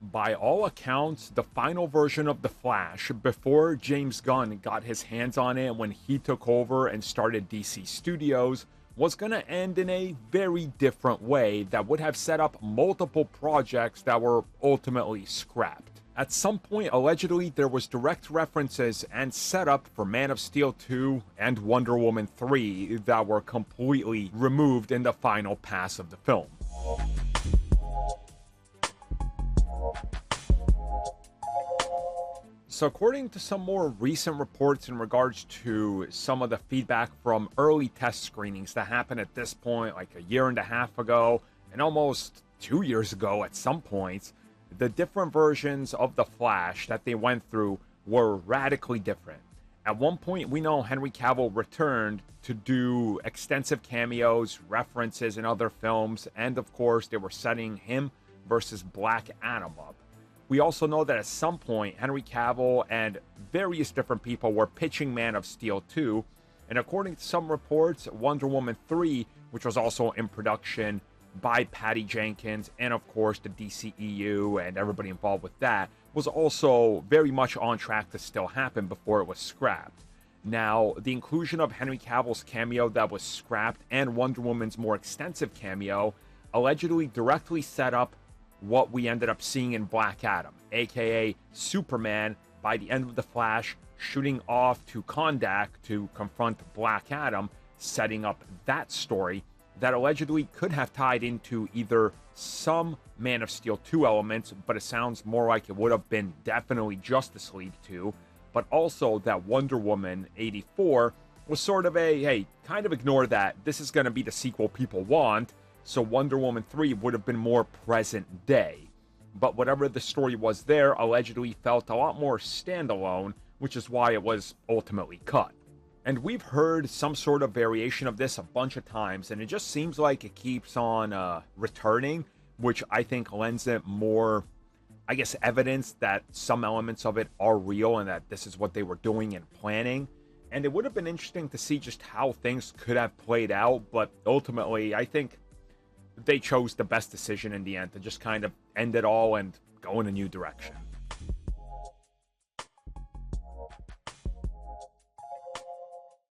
By all accounts, the final version of The Flash, before James Gunn got his hands on it when he took over and started DC Studios, was going to end in a very different way that would have set up multiple projects that were ultimately scrapped. At some point, allegedly, there was direct references and setup for Man of Steel 2 and Wonder Woman 3 that were completely removed in the final pass of the film. So according to some more recent reports in regards to some of the feedback from early test screenings that happened at this point, like a year and a half ago, and almost 2 years ago at some points, the different versions of The Flash that they went through were radically different. At one point, we know Henry Cavill returned to do extensive cameos, references in other films, and of course, they were setting him versus Black Adam up. We also know that at some point, Henry Cavill and various different people were pitching Man of Steel 2, and according to some reports, Wonder Woman 3, which was also in production by Patty Jenkins, and of course the DCEU and everybody involved with that, was also very much on track to still happen before it was scrapped. Now, the inclusion of Henry Cavill's cameo that was scrapped and Wonder Woman's more extensive cameo allegedly directly set up what we ended up seeing in Black Adam, aka Superman, by the end of The Flash, shooting off to Kondak to confront Black Adam, setting up that story that allegedly could have tied into either some Man of Steel 2 elements, but it sounds more like it would have been definitely Justice League 2, but also that Wonder Woman 84 was sort of a, hey, kind of ignore that, this is going to be the sequel people want, so Wonder Woman 3 would have been more present day. But whatever the story was there allegedly felt a lot more standalone, which is why it was ultimately cut. And we've heard some sort of variation of this a bunch of times, and it just seems like it keeps on returning, which I think lends it more, I guess, evidence that some elements of it are real and that this is what they were doing and planning. And it would have been interesting to see just how things could have played out, but ultimately, I think they chose the best decision in the end to just kind of end it all and go in a new direction.